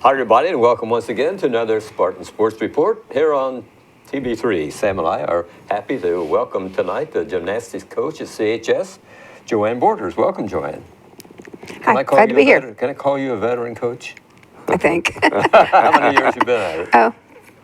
Hi, everybody, and welcome once again to another Spartan Sports Report here on TV3. Sam and I are happy to welcome tonight the gymnastics coach at CHS, Joanne Borders. Welcome, Joanne. Hi, glad to be here. Can I call you a veteran coach? I think. How many years you been at it? Oh,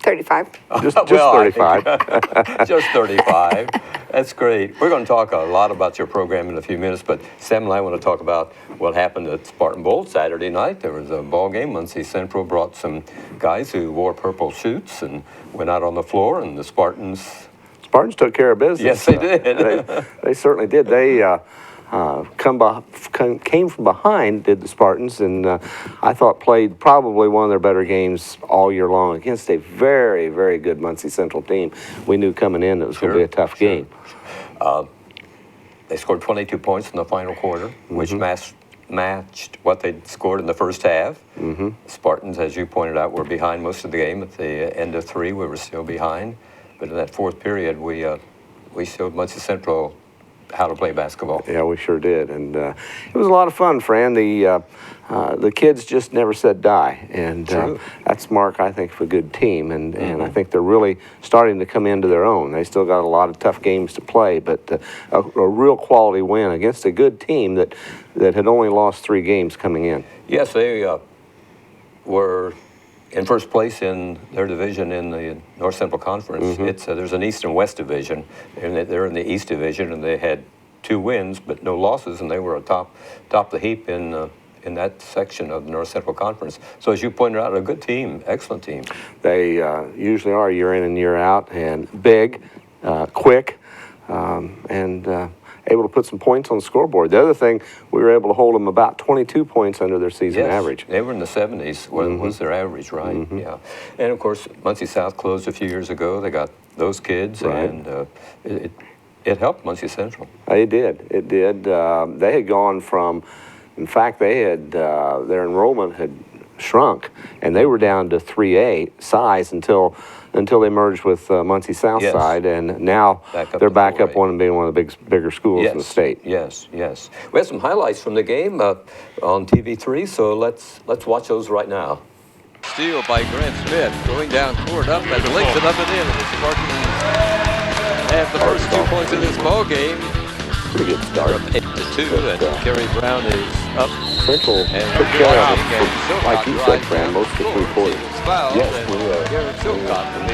35. Just 35. Just 35. That's great. We're going to talk a lot about your program in a few minutes, but Sam and I want to talk about what happened at Spartan Bowl Saturday night. There was a ball game. Muncie Central brought some guys who wore purple suits and went out on the floor, and the Spartans took care of business. Yes, they did. They certainly did. They came from behind, did the Spartans, and I thought played probably one of their better games all year long against a very, very good Muncie Central team. We knew coming in it was going to be a tough game. They scored 22 points in the final quarter, which matched what they'd scored in the first half. Spartans, as you pointed out, were behind most of the game. At the end of three, we were still behind. But in that fourth period, we showed Muncie Central how to play basketball. Yeah, we sure did, and it was a lot of fun, Fran. The kids just never said die, and that's mark, I think, of a good team, and I think they're really starting to come into their own. They still got a lot of tough games to play, but a real quality win against a good team that had only lost 3 games coming in. Yes, they were in first place in their division in the North Central Conference. There's an East and West division, and they're in the East division, and they had 2 wins but no losses, and they were atop the heap in that section of the North Central Conference. So as you pointed out, a good team, excellent team. They usually are year in and year out, and big, quick, and able to put some points on the scoreboard. The other thing, we were able to hold them about 22 points under their season average. They were in the 70s, was their average, right? Yeah. And of course, Muncie South closed a few years ago. They got those kids, and it helped Muncie Central. It did. It did. They had gone from, in fact, they had their enrollment had shrunk, and they were down to 3A size until they merged with Muncie Southside, and now they're back up one and being one of the bigger schools in the state. Yes. We have some highlights from the game on TV3, so let's watch those right now. Steal by Grant Smith, going down court, up and links it up and in. The Spartans have the first 2 points of this ball game. Pretty good start. From 8 to 2, and Kerry Brown is up. Central took care of it, like you said, Fran, most of the 3 quarters. Yes, we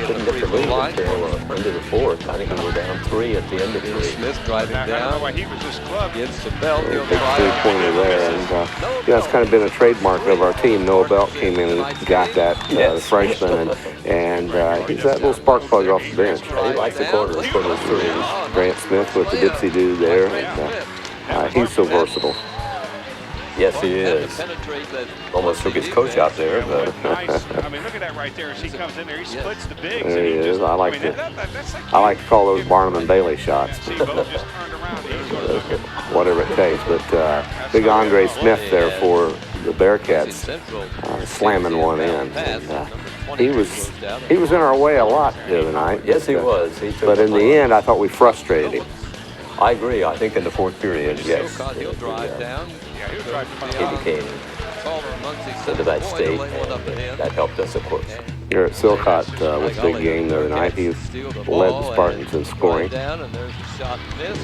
couldn't get the lead until into the fourth. I think we were down 3 at the end of 3. Smith driving down. Gets to Belt. Big 3-pointer there, and it's kind of been a trademark of our team. Noah Belt came in and got that, the freshman, and he's that little spark plug off the bench. He likes the corners for those threes. Grant Smith with the dipsy-do there, and he's so versatile. Yes, he is. Almost took his coach out there, but I mean, look at that right there. As he comes in there, he splits the bigs. There he is. I like to call those Barnum and Bailey shots. Whatever it takes. But big Andre Smith there for the Bearcats, slamming one in. And, he was in our way a lot the other night. Yes, he was. But in the end, I thought we frustrated him. I agree. I think in the fourth period, yes, He'll drive down. he became into that state, and that helped us, of course. Garrett Silcott with a big game the other night. He led the Spartans in scoring. There's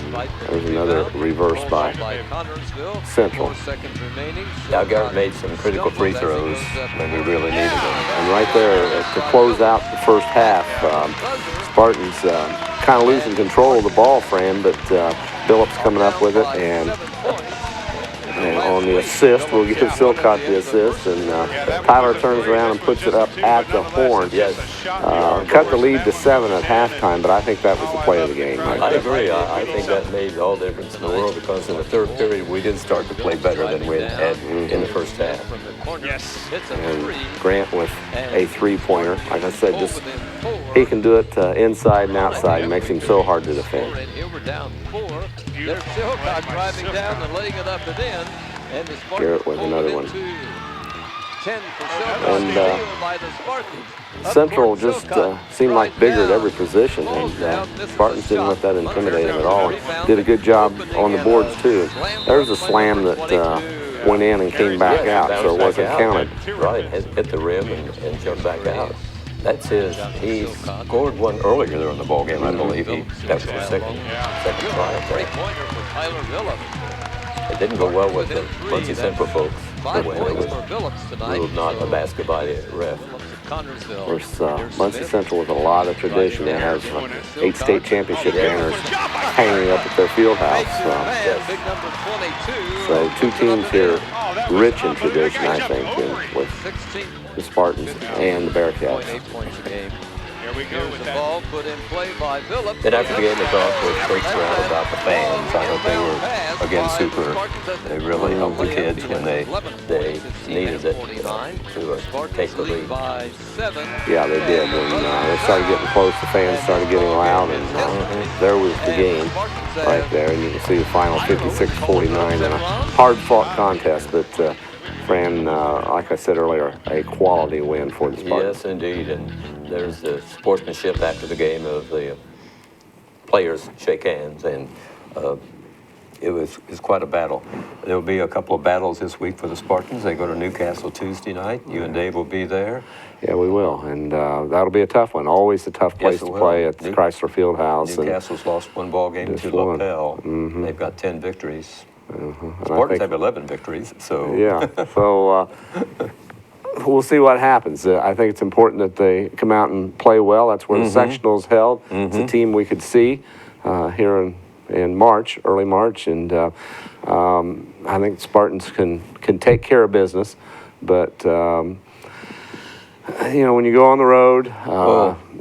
another reverse by Central. Now Garrett made some critical free throws when we really needed them. And right there to close out the first half, Spartans kind of losing control of the ball, Fran, but Phillips coming up with it, and on the assist, we'll give Silcott the assist, and Tyler turns around and puts it up at the horn. Yes. Cut the lead to 7 at halftime, but I think that was the play of the game. I agree. I think that made all the difference in the world, because in the third period, we did start to play better than we had in the first half. Yes. And Grant with a 3-pointer. Like I said, just he can do it inside and outside. It makes him so hard to defend. There's Silcott driving down and laying it up and in. And the Spartans Garrett with another one. 10 for Silcott. Central just seemed like bigger at every position, and Spartans didn't let that intimidate them at all. Did a good job on the boards too. There's a slam that went in and came back out, so it wasn't counted. Right, hit the rim and jumped back out. That's his. He scored one earlier there in the ball game, I believe. That was the second try. Three-pointer for Tyler Phillips. It didn't go well with the Muncie Central folks. 5 when points it for Phillips tonight. was not a basket by the ref. Connersville. Of course, Muncie Central with a lot of tradition. They have 8 state championship banners hanging up at their field house. Big number 22. So 2 teams here rich in tradition, I think, with 16. the Spartans and the Bearcats. 8 points a game. Here we go Here's with the that. ball put in play by Phillips. And after the game was off, with Coach Brown about the fans, I thought they were, again, super. They really helped the kids when they needed it to take the lead. By 7. Yeah, they did. When they started getting close, the fans started getting loud, and there was the game right there. And you can see the final 56-49 in a hard-fought contest, but Fran, like I said earlier, a quality win for the Spartans. Yes, indeed. And there's the sportsmanship after the game of the players shake hands, and it's quite a battle. There will be a couple of battles this week for the Spartans. They go to Newcastle Tuesday night. You and Dave will be there. Yeah, we will, and that'll be a tough one. Always a tough place to play at the Chrysler Fieldhouse. Newcastle's lost one ball game Just to one. LaPel. They've got 10 victories. And I Spartans think- have 11 victories, so Yeah, so we'll see what happens. I think it's important that they come out and play well. That's where the sectional's held. It's a team we could see here in March, early March, and I think Spartans can take care of business. But you know, when you go on the road,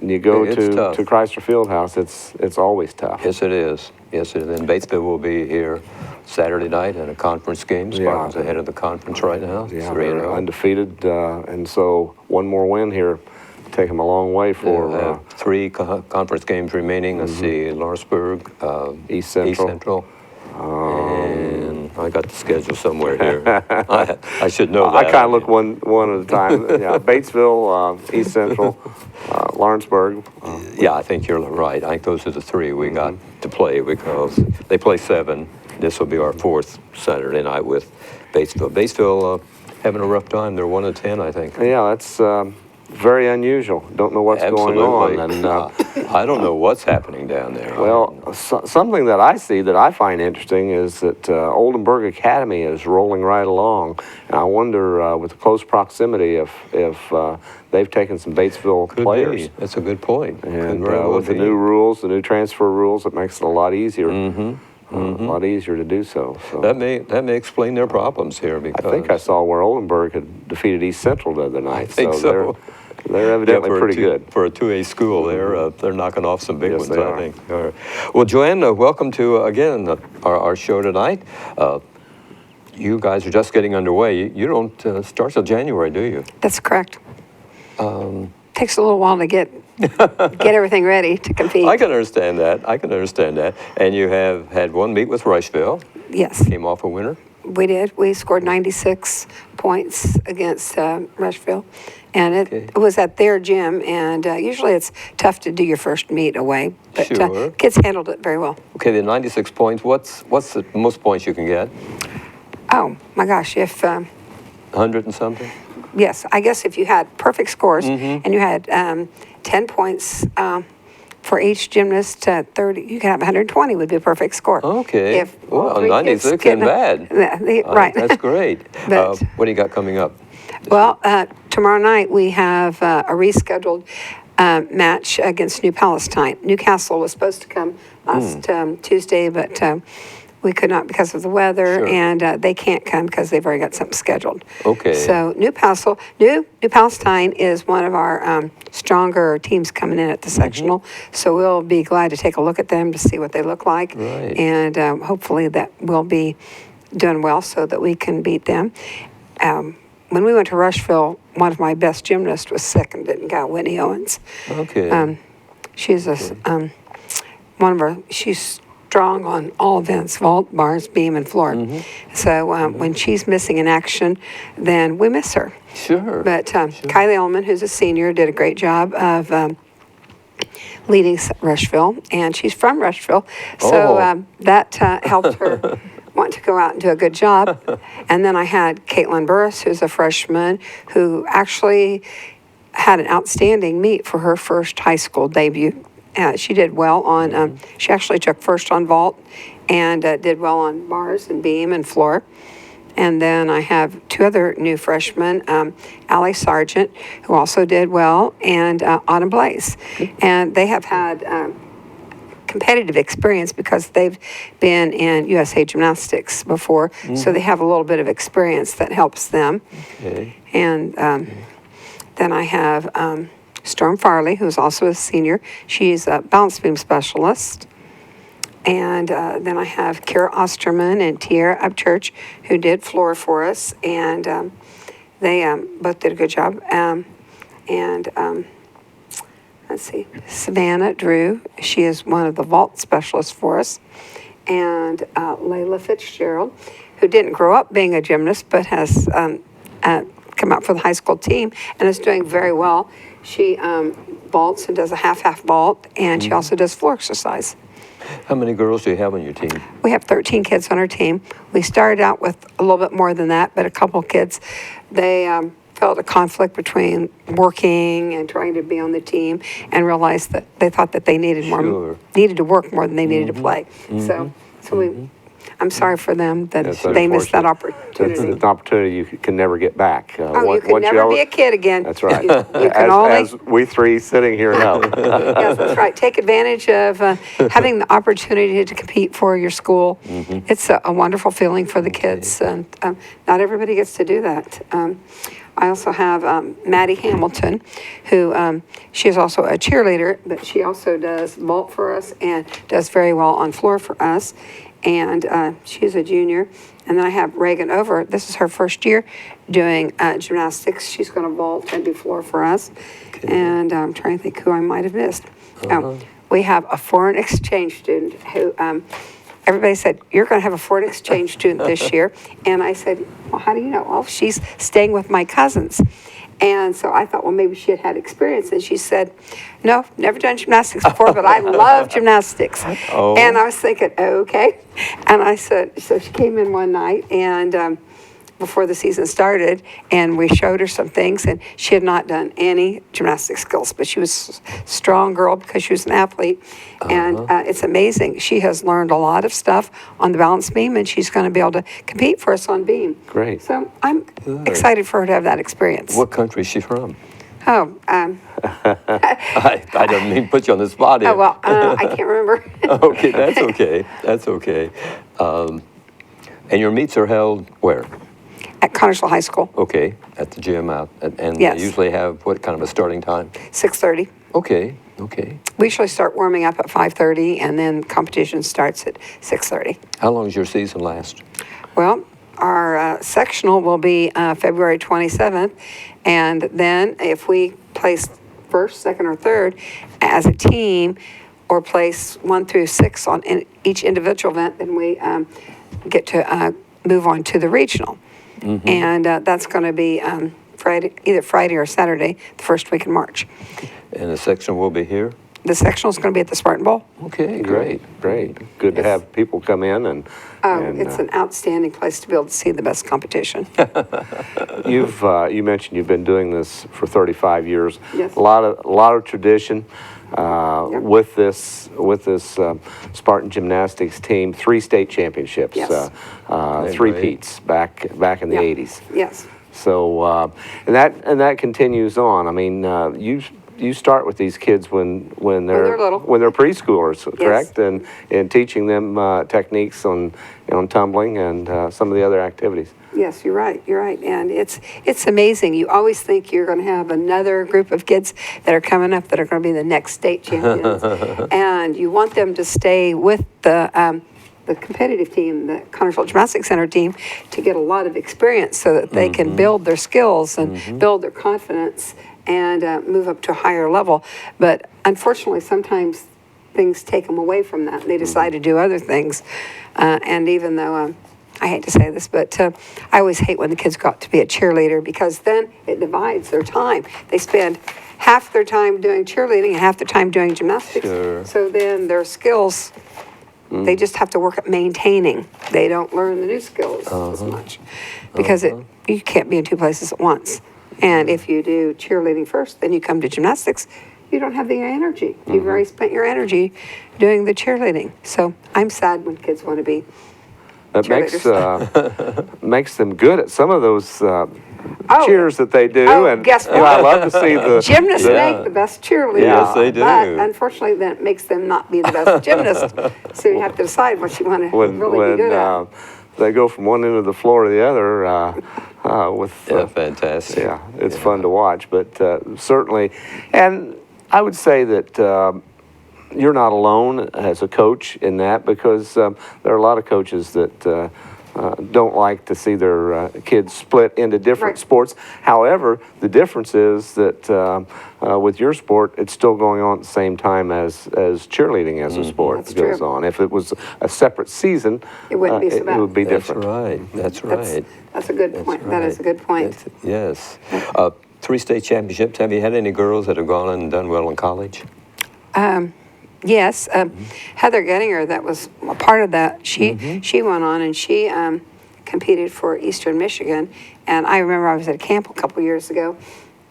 and you go it's to tough. Chrysler Fieldhouse, it's always tough. yes, it is. Yes, it is. And Batesville will be here Saturday night in a conference game. Spartans ahead of the conference right now. Yeah, 3-0. they're undefeated, and so one more win here take them a long way We'll for have 3 conference games remaining. Let's see, Lawrenceburg, East Central. And I got the schedule somewhere here. I should know I that. kind of look one at a time. Yeah, Batesville, East Central, Lawrenceburg. Yeah, I think you're right. I think those are the 3 we got to play because they play 7. This will be our 4th Saturday night with Batesville. Batesville having a rough time. They're 1-10, I think. Yeah, that's very unusual. Don't know what's going on. And I don't know what's happening down there. well, something that I see that I find interesting is that Oldenburg Academy is rolling right along, and I wonder with the close proximity if they've taken some Batesville Could players. be. That's a good point. Could And very well with the be. new rules, the new transfer rules, it makes it a lot easier. A lot easier to do so. That may explain their problems here I because think I saw where Oldenburg had defeated East Central the other night. I think so. They're evidently for a pretty good. For a 2A school, they're knocking off some big Yes, ones, they I are. think. All right. Well, Joanne, welcome to, again, our show tonight. You guys are just getting underway. You don't start till January, do you? That's correct. Takes a little while to get everything ready to compete. I can understand that. And you have had one meet with Rushville. Yes, Came off a winner. we did. We scored 96 points against Rushville, and it was at their gym. And usually it's tough to do your first meet away, but Sure. kids handled it very well. Okay, the 96 points. What's the most points you can get? Oh my gosh! If 100 and something? yes, I guess if you had perfect scores Mm-hmm. and you had 10 points for each gymnast, 30, you could have 120 would be a perfect score. Okay. If all Well, 3 kids 96 get- isn't bad. Right. That's great. But- What do you got coming up? Well, tomorrow night we have a rescheduled match against New Palestine. Newcastle was supposed to come last Tuesday, but we could not because of the weather, Sure. and they can't come because they've already got something scheduled. Okay. So New Palestine is one of our stronger teams coming in at the sectional. So we'll be glad to take a look at them to see what they look like, Right. and hopefully that we'll be doing well so that we can beat them. When we went to Rushville, one of my best gymnasts was sick and didn't go, Whitney Owens. Okay. She's she's strong on all events, vault, bars, beam, and floor. So when she's missing in action, then we miss her. Sure. But Kylie Ullman, who's a senior, did a great job of leading Rushville, and she's from Rushville, so Oh. that helped her want to go out and do a good job. And then I had Caitlin Burris, who's a freshman, who actually had an outstanding meet for her first high school debut. She did well on, she actually took first on vault and did well on bars and beam and floor. And then I have two other new freshmen, Allie Sargent, who also did well, and Autumn Blaze. And they have had competitive experience because they've been in USA Gymnastics before, so they have a little bit of experience that helps them. Okay. And then I have Storm Farley, who's also a senior. She's a balance beam specialist. And then I have Kara Osterman and Tierra Upchurch, who did floor for us, and they both did a good job. Let's see, Savannah Drew, she is one of the vault specialists for us, and Layla Fitzgerald, who didn't grow up being a gymnast, but has come out for the high school team and is doing very well. She vaults and does a half-half vault, and she also does floor exercise. How many girls do you have on your team? We have 13 kids on our team. We started out with a little bit more than that, but a couple kids, they felt a conflict between working and trying to be on the team, and realized that they thought that they needed more, Sure. needed to work more than they needed to play. So I'm sorry for them that That's they missed that unfortunate. opportunity. It's an opportunity you can never get back. Oh, you can never be a kid again. That's right. You can only. As we three sitting here know. Yes, that's right. Take advantage of having the opportunity to compete for your school. It's a wonderful feeling for the kids, and not everybody gets to do that. I also have Maddie Hamilton, who she is also a cheerleader, but she also does vault for us and does very well on floor for us. And she's a junior. And then I have Reagan Over. This is her first year doing gymnastics. She's going to vault and do floor for us. Okay. And I'm trying to think who I might have missed. We have a foreign exchange student who everybody said, you're going to have a foreign exchange student this year. And I said, well, how do you know? Well, she's staying with my cousins. And so I thought, well, maybe she had had experience. And she said, no, never done gymnastics before, but I love gymnastics. Oh. And I was thinking, okay. And I said, so she came in one night and before the season started, and we showed her some things, and she had not done any gymnastic skills, but she was a strong girl because she was an athlete. And it's amazing. She has learned a lot of stuff on the balance beam, and she's going to be able to compete for us on beam. Great. So I'm excited for her to have that experience. What country is she from? Oh, I don't mean to put you on the spot here. oh well, I can't remember. Okay, that's okay. That's okay. And your meets are held where? At Connersville High School, Okay, at the gym out. And Yes. they usually have what kind of a starting time? 6:30. Okay, okay. We usually start warming up at 5:30, and then competition starts at 6:30. How long does your season last? Well, our sectional will be February 27th, and then if we place first, second, or third as a team, or place 1 through 6 on each individual event, then we get to move on to the regional. And that's going to be either Friday or Saturday, the first week in March. And the section will be here? The sectional is going to be at the Spartan Bowl. Okay, great. Great. Good to have people come in and It's an outstanding place to be able to see the best competition. you mentioned you've been doing this for 35 years. Yes. A lot of tradition with this Spartan gymnastics team. 3 state championships. Yes. Three-peats back in the Yeah. 80s. Yes. So and that continues on. I mean, you start with these kids when they're little. when they're preschoolers, correct? And teaching them techniques on tumbling and some of the other activities. Yes, you're right. You're right. And it's amazing. You always think you're going to have another group of kids that are coming up that are going to be the next state champions. And you want them to stay with the competitive team, the Connersville Gymnastics Center team, to get a lot of experience so that they can build their skills and build their confidence and move up to a higher level. But unfortunately, sometimes things take them away from that. They decide to do other things. And even though, I hate to say this, but I always hate when the kids go out to be a cheerleader, because then it divides their time. They spend half their time doing cheerleading and half their time doing gymnastics. Sure. So then their skills They just have to work at maintaining. They don't learn the new skills as much because you can't be in two places at once. And if you do cheerleading first, then you come to gymnastics, you don't have the energy. You've already spent your energy doing the cheerleading. So I'm sad when kids want to be It cheerleaders. makes them good at some of those Oh. cheers that they do. Oh, And guess you know, what? I love to see the Gymnasts Yeah. make the best cheerleaders. Yes, they do. But unfortunately, that makes them not be the best gymnast. So you have to decide what you want to when really be good at. they go from one end of the floor to the other with Yeah, fantastic. yeah, it's fun to watch. But certainly, and I would say that you're not alone as a coach in that, because there are a lot of coaches that don't like to see their kids split into different Right. sports. However, the difference is that with your sport, it's still going on at the same time as cheerleading as a sport That's goes true. on. If it was a separate season, It wouldn't be so it bad. would be That's different. right. That's right. That's a good That's point. That is a right. good point. Yes. 3 state championships. Have you had any girls that have gone and done well in college? Yes, Heather Gettinger, that was a part of that. She went on and she competed for Eastern Michigan. And I remember I was at a camp a couple years ago,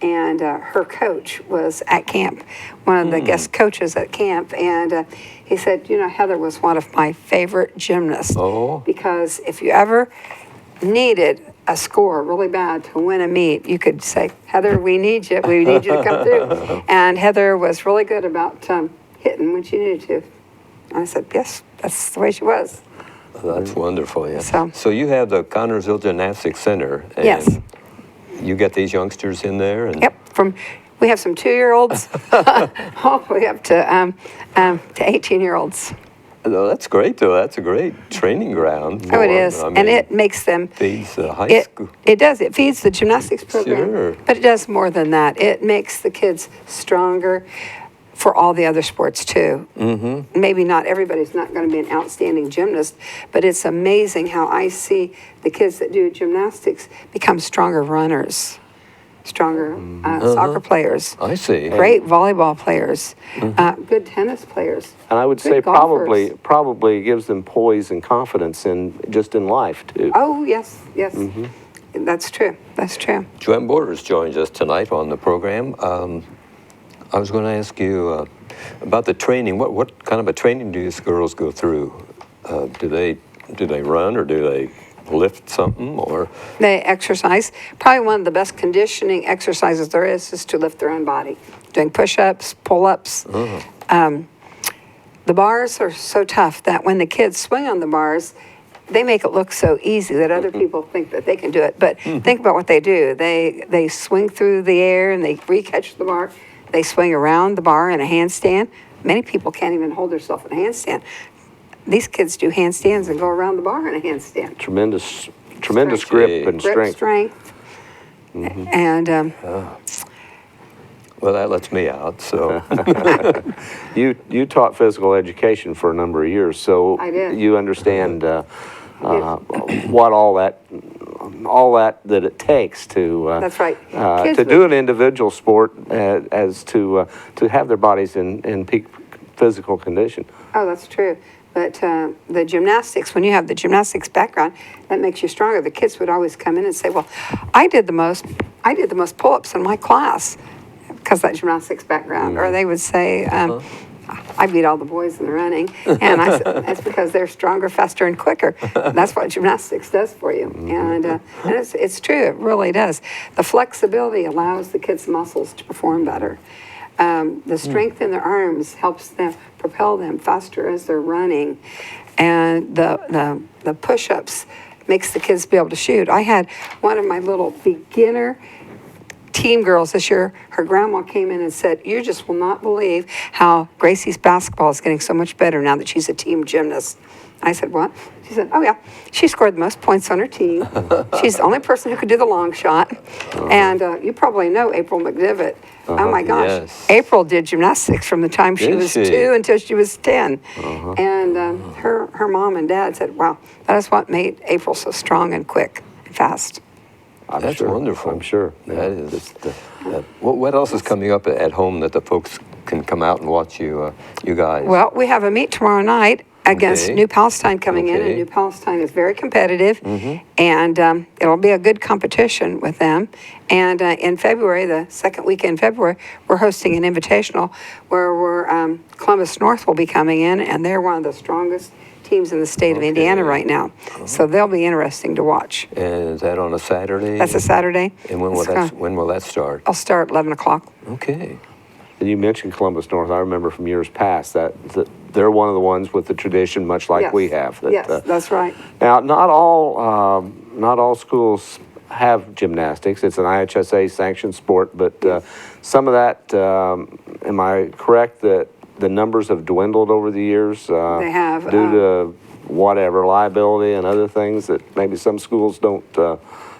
and her coach was at camp, one of the guest coaches at camp, and he said, you know, Heather was one of my favorite gymnasts. Oh. Because if you ever needed a score really bad to win a meet, you could say, Heather, we need you to come through. And Heather was really good about hitting when she needed to. And I said, yes, that's the way she was. That's wonderful, yeah. So- you have the Connorsville Gymnastics Center. And Yes. You get these youngsters in there? And Yep, we have some 2-year-olds all the way up to 18-year-olds. Oh, that's great, though. That's a great training ground. Oh, it for 'em. is, I and mean, it makes them. feeds the high It, school. it does. It feeds the gymnastics program, Sure. but it does more than that. It makes the kids stronger for all the other sports too. Mm-hmm. Maybe not everybody's not going to be an outstanding gymnast, but it's amazing how I see the kids that do gymnastics become stronger runners, stronger soccer players, I see. great volleyball players, good tennis players. And I would good say golfers. probably gives them poise and confidence in life too. Oh yes, yes, that's true. That's true. Joanne Borders joins us tonight on the program. I was going to ask you about the training. What kind of a training do these girls go through? Do they run, or do they lift something, or? They exercise. Probably one of the best conditioning exercises there is to lift their own body. Doing push-ups, pull-ups. The bars are so tough that when the kids swing on the bars, they make it look so easy that other people think that they can do it. But think about what they do. They swing through the air and they re-catch the bar. They swing around the bar in a handstand. Many people can't even hold themselves in a handstand. These kids do handstands and go around the bar in a handstand. Tremendous Strength. grip and Grip, strength. And Well, that lets me out, so. You taught physical education for a number of years, so I did. you understand what all that it takes to That's right. to Kids do with- an individual sport as to have their bodies in peak physical condition. Oh, that's true. But the gymnastics, when you have the gymnastics background, that makes you stronger. The kids would always come in and say, "Well, I did the most pull-ups in my class because of that gymnastics background." Or they would say, "I beat all the boys in the running," and I said, "That's because they're stronger, faster, and quicker." That's what gymnastics does for you, and it's true. It really does. The flexibility allows the kids' muscles to perform better. The strength in their arms helps them propel them faster as they're running, and the push-ups makes the kids be able to shoot. I had one of my little beginner team girls this year. Her grandma came in and said, "You just will not believe how Gracie's basketball is getting so much better now that she's a team gymnast." I said, "What?" She said, "Oh yeah, she scored the most points on her team. She's the only person who could do the long shot." And you probably know April McDivitt. Oh my gosh, Yes. April did gymnastics from the time she Did was she? 2 until she was 10. And her mom and dad said, "Wow, that is what made April so strong and quick and fast." That's wonderful. I'm sure. That is. What else is coming up at home that the folks can come out and watch you guys? Well, we have a meet tomorrow night against Okay. New Palestine coming in, and Okay. New Palestine is very competitive, and it'll be a good competition with them. And in February, the second weekend in February, we're hosting an invitational where Columbus North will be coming in, and they're one of the strongest teams in the state of Indiana Okay. right now. So they'll be interesting to watch. And is that on a Saturday? That's a Saturday. And when will It's that, gonna- when will that start? I'll start at 11 o'clock. Okay. And you mentioned Columbus North. I remember from years past that they're one of the ones with the tradition, much like Yes. we have. That, Yes, that's right. now, not all schools have gymnastics. It's an IHSA sanctioned sport, but some of that, am I correct that the numbers have dwindled over the years? They have, due to whatever liability and other things that maybe some schools don't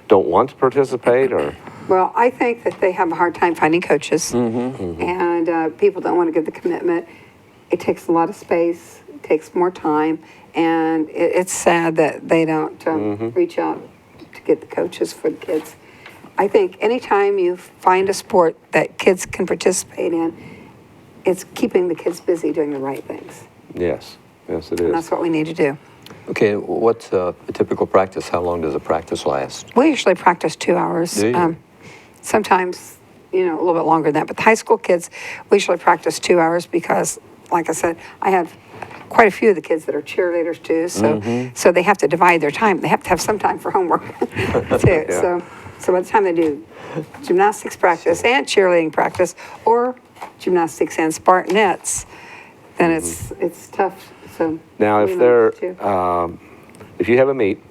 want to participate, or. Well, I think that they have a hard time finding coaches, and people don't want to give the commitment. It takes a lot of space, it takes more time, and it's sad that they don't reach out to get the coaches for the kids. I think anytime you find a sport that kids can participate in, it's keeping the kids busy doing the right things. Yes, yes, it And is. that's what we need to do. Okay, what's a typical practice? How long does a practice last? We usually practice 2 hours. Do you? Sometimes, a little bit longer than that. But the high school kids, we usually practice 2 hours because, like I said, I have quite a few of the kids that are cheerleaders too. So they have to divide their time. They have to have some time for homework too. Yeah. So by the time they do gymnastics practice and cheerleading practice, or gymnastics and Spartanettes, then it's tough. So Now, we if manage they're, to. if you have a meet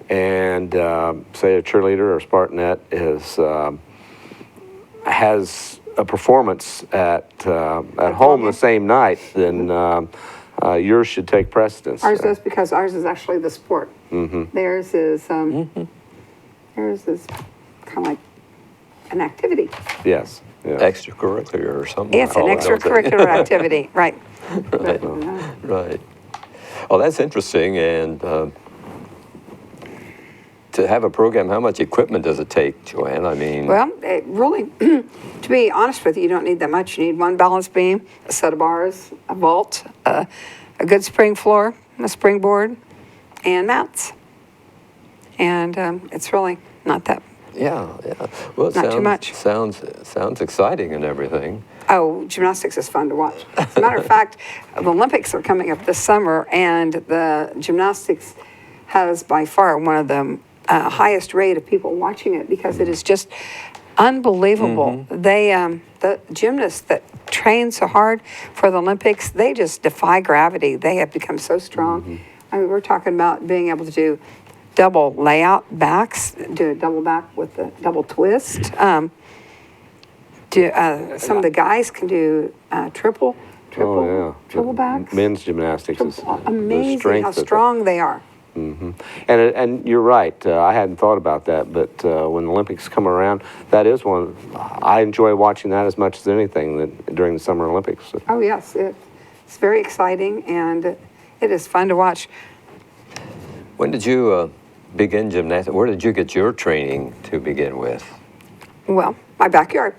and say a cheerleader or Spartanette has a performance at home the same night, then yours should take precedence. Ours does, because ours is actually the sport. Theirs is theirs is kind of like an activity. Yes. Yes. Extracurricular or something? It's an Call it, don't they? extracurricular activity, right? But, Right. Oh, that's interesting. And to have a program, how much equipment does it take, Joanne? I mean, well, it really, to be honest with you, you don't need that much. You need one balance beam, a set of bars, a vault, a good spring floor, a springboard, and mats. And it's really not that. yeah. Well, it Not too much. Sounds exciting and everything. Oh, gymnastics is fun to watch. As a matter of fact, the Olympics are coming up this summer, and the gymnastics has by far one of the highest rate of people watching it because it is just unbelievable. They, the gymnasts that train so hard for the Olympics, they just defy gravity. They have become so strong. I mean, we're talking about being able to do double layout backs, do a double back with a double twist. Some of the guys can do triple backs. Men's gymnastics is the Amazing strength how of it. strong they are. And you're right. I hadn't thought about that, but when the Olympics come around, that is one. I enjoy watching that as much as anything during the Summer Olympics. Oh yes, it's very exciting, and it is fun to watch. When did you begin gymnastics? Where did you get your training to begin with? Well, my backyard.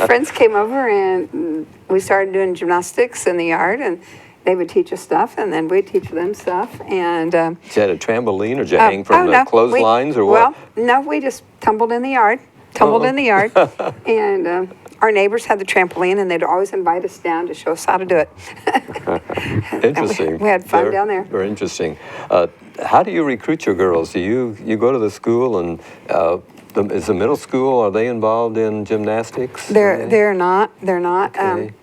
Friends came over and we started doing gymnastics in the yard, and they would teach us stuff, and then we'd teach them stuff. And Did you have a trampoline, or did you hang from the clotheslines, or what? Well, no, we just tumbled in the yard. And our neighbors had the trampoline, and they'd always invite us down to show us how to do it. Interesting. We had fun down there. Very interesting. How do you recruit your girls? Do you go to the school, and is the middle school, are they involved in gymnastics? They're not. Okay.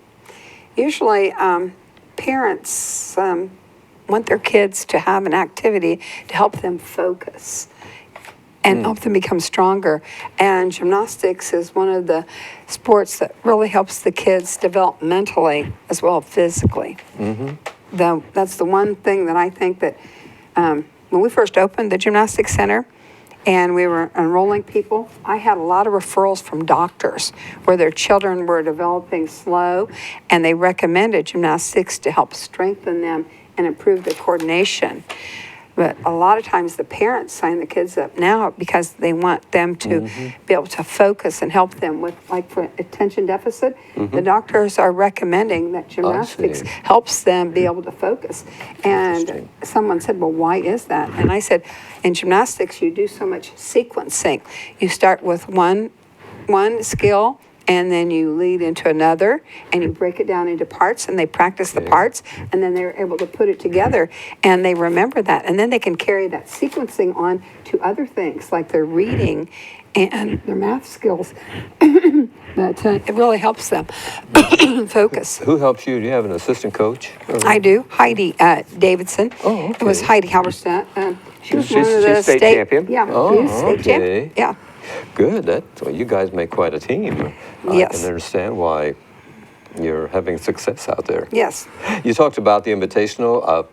Usually, parents want their kids to have an activity to help them focus and help them become stronger. And gymnastics is one of the sports that really helps the kids develop mentally as well as physically. That's the one thing that I think that when we first opened the gymnastics center and we were enrolling people, I had a lot of referrals from doctors where their children were developing slow, and they recommended gymnastics to help strengthen them and improve their coordination. But a lot of times the parents sign the kids up now because they want them to be able to focus and help them with, like for attention deficit. The doctors are recommending that gymnastics see. helps them be able to focus. And someone said, well, why is that? And I said, in gymnastics, you do so much sequencing. You start with one skill, and then you lead into another, and you break it down into parts, and they practice the parts, and then they're able to put it together, and they remember that. And then they can carry that sequencing on to other things, like their reading and their math skills. But it really helps them focus. Who helps you? Do you have an assistant coach? I do. Heidi Davidson. Oh, It was okay. Heidi Halberstadt. She was She's- one of the she's state champion? Yeah, Oh, she was state champion. okay. Yeah. Good. Well, you guys make quite a team. Yes. I can understand why you're having success out there. Yes. You talked about the Invitational.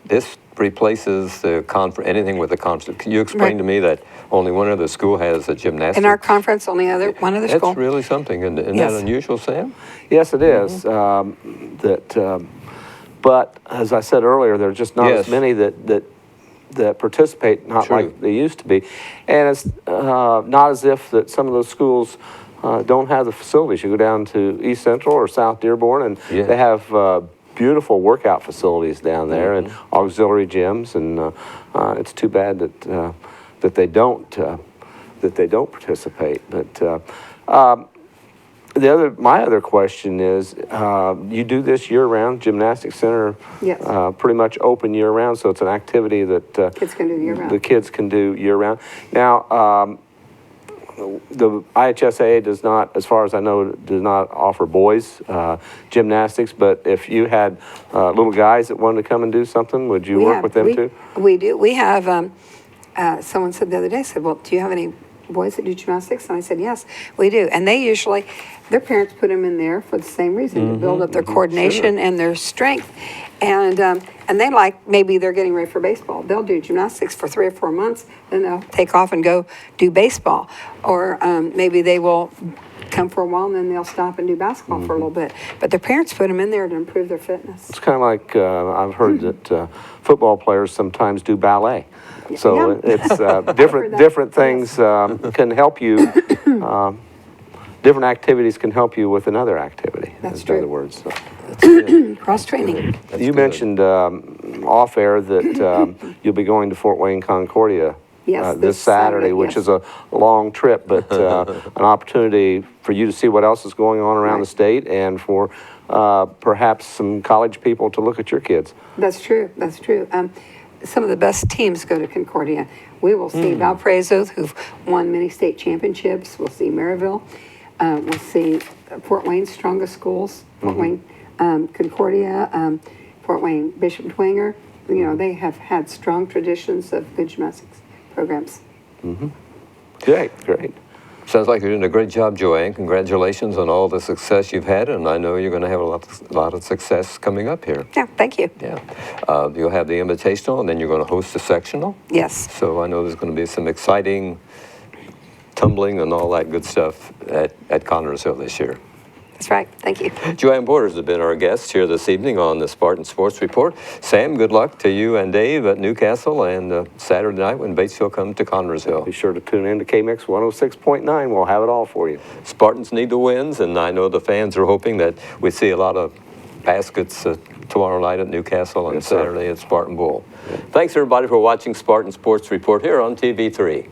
This replaces the anything with the conference. Can you explain Right. to me that only one other school has a gymnastics? In our conference, only one other school. That's really something. Isn't Yes. that unusual, Sam? Yes, it is. But as I said earlier, there are just not Yes. as many that participate, not True. like they used to be. And it's not as if that some of those schools don't have the facilities. You go down to East Central or South Dearborn, and Yeah. they have beautiful workout facilities down there and auxiliary gyms. And it's too bad that they don't participate. But my other question is, you do this year-round, Gymnastics Center? Yes. Pretty much open year-round, so it's an activity that Kids can do year-round. the kids can do year-round. Now, the IHSAA does not, as far as I know, does not offer boys gymnastics, but if you had little guys that wanted to come and do something, would you work with them too? We do. We have, someone said the other day, said, well, do you have any boys that do gymnastics? And I said, yes, we do. And they usually, their parents put them in there for the same reason, to build up their coordination and their strength. And they like, maybe they're getting ready for baseball. They'll do gymnastics for 3 or 4 months, then they'll take off and go do baseball. Or maybe they will come for a while and then they'll stop and do basketball for a little bit. But their parents put them in there to improve their fitness. It's kind of like, I've heard that football players sometimes do ballet. So Yeah. it's heard different that. things can help you, different activities can help you with another activity. That's in true. other words. So. Cross-training. That's You good. mentioned off air that you'll be going to Fort Wayne Concordia Yes, this Saturday, which yes. is a long trip, but an opportunity for you to see what else is going on around Right. the state and for perhaps some college people to look at your kids. That's true. That's true. Some of the best teams go to Concordia. We will see Valparaiso, who've won many state championships. We'll see Maryville. We'll see Fort Wayne's strongest schools. Fort Wayne, Concordia, Fort Wayne, Bishop Dwenger. You know, they have had strong traditions of good gymnastics programs. Great. Sounds like you're doing a great job, Joanne. Congratulations on all the success you've had, and I know you're going to have a lot of success coming up here. Yeah, thank you. Yeah. You'll have the Invitational, and then you're going to host the sectional. Yes. So I know there's going to be some exciting tumbling and all that good stuff at Connersville this year. That's right. Thank you. Joanne Borders has been our guest here this evening on the Spartan Sports Report. Sam, good luck to you and Dave at Newcastle, and Saturday night when Batesville comes to Be Connersville. sure to tune in to KMix 106.9. We'll have it all for you. Spartans need the wins, and I know the fans are hoping that we see a lot of baskets tomorrow night at Newcastle and Yes, sir. Saturday at Spartan Bowl. Thanks, everybody, for watching Spartan Sports Report here on TV3.